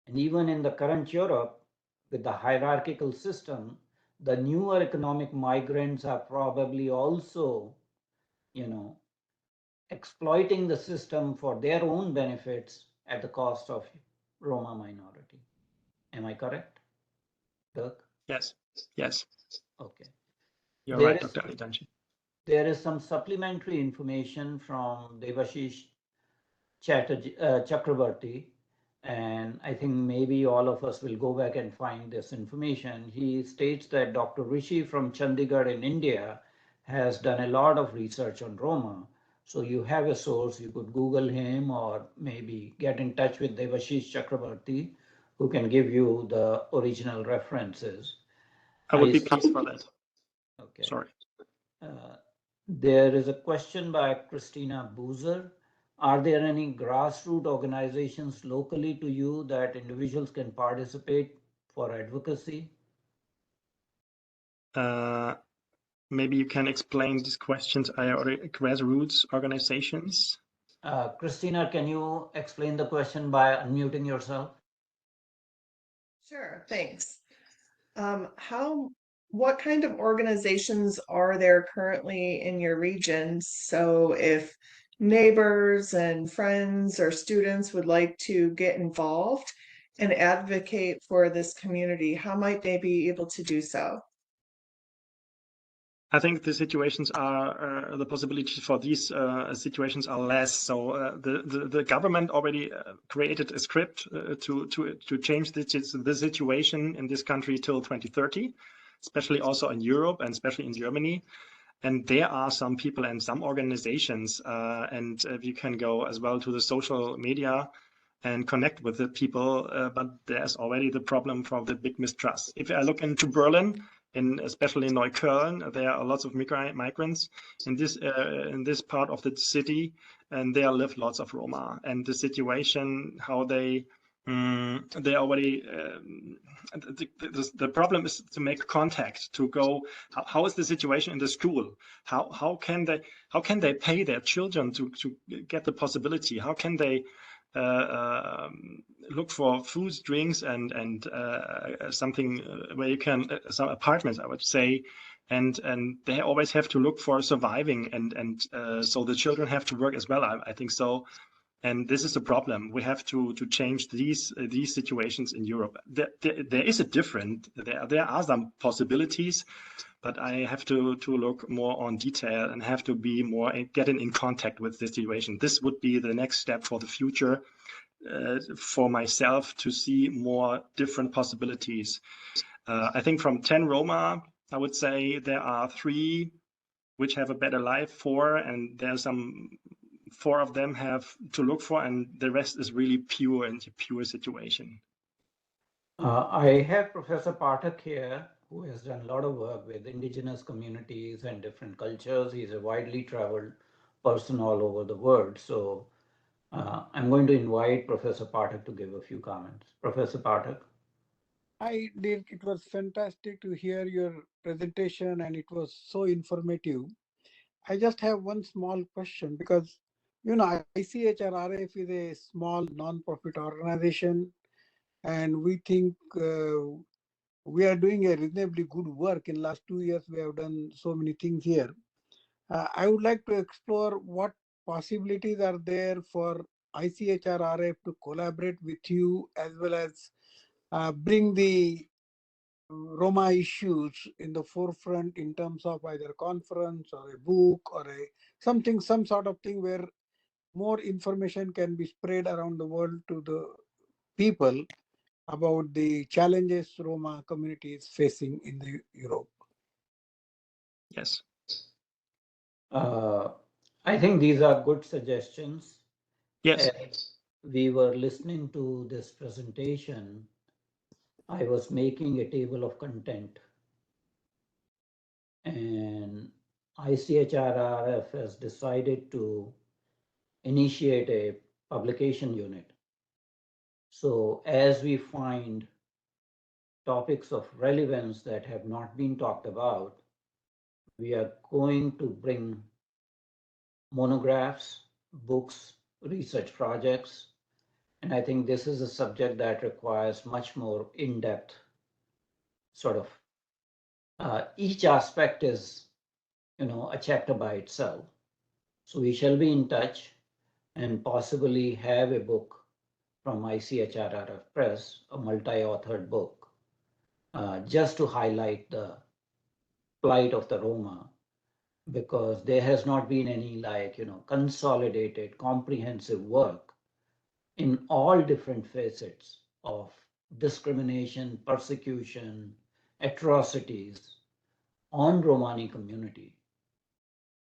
S2: and even in the current Europe, with the hierarchical system, the newer economic migrants are probably also, exploiting the system for their own benefits at the cost of Roma minority. Am I correct, Dirk?
S1: Yes, yes.
S2: Okay.
S1: You're
S2: There
S1: right,
S2: is
S1: Dr. Alitanji.
S2: there is some supplementary information from Devashish Chakrabarti, and I think maybe all of us will go back and find this information. He states that Dr. Rishi from Chandigarh in India has done a lot of research on Roma. So you have a source, you could Google him or maybe get in touch with Devashish Chakrabarti, who can give you the original references.
S1: I would be pleased for that.
S2: Okay.
S1: Sorry.
S2: There is a question by Christina Boozer. Are there any grassroots organizations locally to you that individuals can participate for advocacy?
S1: Maybe you can explain these questions. Grassroots organizations?
S2: Christina, can you explain the question by unmuting yourself?
S3: Sure, thanks. What kind of organizations are there currently in your region? So if neighbors and friends or students would like to get involved and advocate for this community, how might they be able to do so?
S1: I think the situations are the possibilities for these situations are less. So the government already created a script to change the situation in this country till 2030, especially also in Europe and especially in Germany. And there are some people and some organizations, and you can go as well to the social media and connect with the people, but there's already the problem from the big mistrust. If I look into Berlin, especially in Neukölln, there are lots of migrants in this part of the city, and there live lots of Roma. And the situation, how they already the problem is to make contact, to go. How is the situation in the school? How can they pay their children to get the possibility? How can they look for food, drinks, and something where you can some apartments, I would say, and they always have to look for surviving, and so the children have to work as well. I think so, and this is a problem. We have to change these situations in Europe. There is a different. There are some possibilities, but I have to look more on detail and have to be more getting in contact with the situation. This would be the next step for the future for myself to see more different possibilities. I think from 10 Roma, I would say there are 3 which have a better life, 4, and there's some 4 of them have to look for, and the rest is really pure situation.
S2: I have Professor Pathak here, who has done a lot of work with indigenous communities and different cultures. He's a widely traveled person all over the world. So I'm going to invite Professor Pathak to give a few comments. Professor Pathak.
S4: Hi, Dirk. It was fantastic to hear your presentation, and it was so informative. I just have one small question because, ICHRRF is a small non-profit organization, and we think we are doing a reasonably good work. In last 2 years, we have done so many things here. I would like to explore what possibilities are there for ICHRRF to collaborate with you as well as bring the Roma issues in the forefront in terms of either a conference or a book or some sort of thing where more information can be spread around the world to the people about the challenges Roma community is facing in the Europe.
S1: Yes.
S2: I think these are good suggestions.
S1: Yes.
S2: As we were listening to this presentation, I was making a table of content, and ICHRRF has decided to initiate a publication unit. So as we find topics of relevance that have not been talked about, we are going to bring monographs, books, research projects, and I think this is a subject that requires much more in-depth sort of, each aspect is, a chapter by itself. So we shall be in touch and possibly have a book from ICHRRF Press, a multi-authored book, just to highlight the plight of the Roma, because there has not been any consolidated, comprehensive work in all different facets of discrimination, persecution, atrocities on Romani community.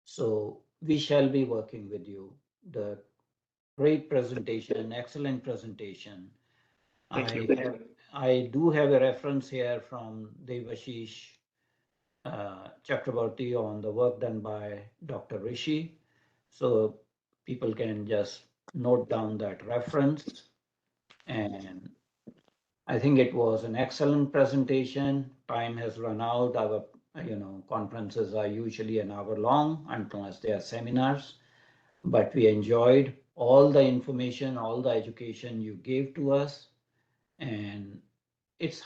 S2: So we shall be working with you. The great presentation, excellent presentation.
S1: Thank you.
S2: I do have a reference here from Devashish Chakraborty on the work done by Dr. Rishi. So people can just note down that reference. And I think it was an excellent presentation. Time has run out. Our conferences are usually an hour long unless they are seminars. But we enjoyed all the information, all the education you gave to us. And it's,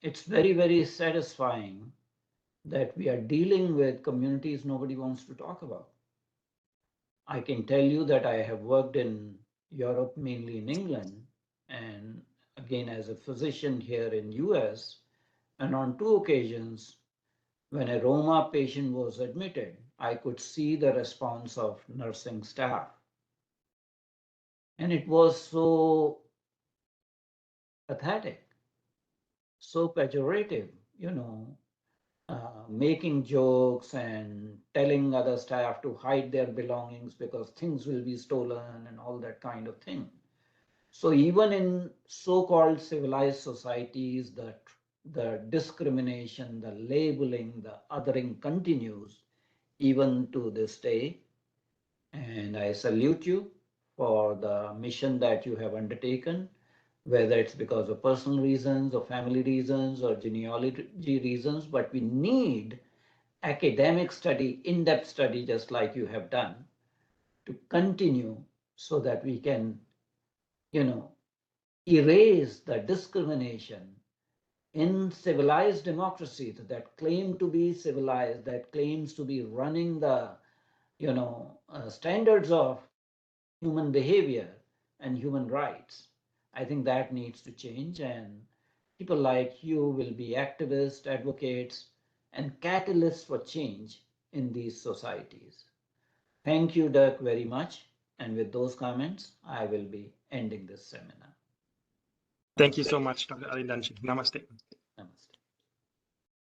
S2: it's very, very satisfying that we are dealing with communities nobody wants to talk about. I can tell you that I have worked in Europe, mainly in England, and again as a physician here in US, and on 2 occasions, when a Roma patient was admitted, I could see the response of nursing staff. And it was so pathetic, so pejorative, making jokes and telling other staff to hide their belongings because things will be stolen and all that kind of thing. So even in so-called civilized societies, the discrimination, the labeling, the othering continues even to this day. And I salute you for the mission that you have undertaken, whether it's because of personal reasons or family reasons or genealogy reasons, but we need academic study, in-depth study, just like you have done, to continue so that we can, erase the discrimination in civilized democracies that claim to be civilized, that claims to be running the, standards of human behavior and human rights. I think that needs to change, and people like you will be activists, advocates, and catalysts for change in these societies. Thank you, Dirk, very much. And with those comments, I will be ending this seminar.
S1: Thank you so much, Dr. Alidanchi. Namaste.
S2: Namaste.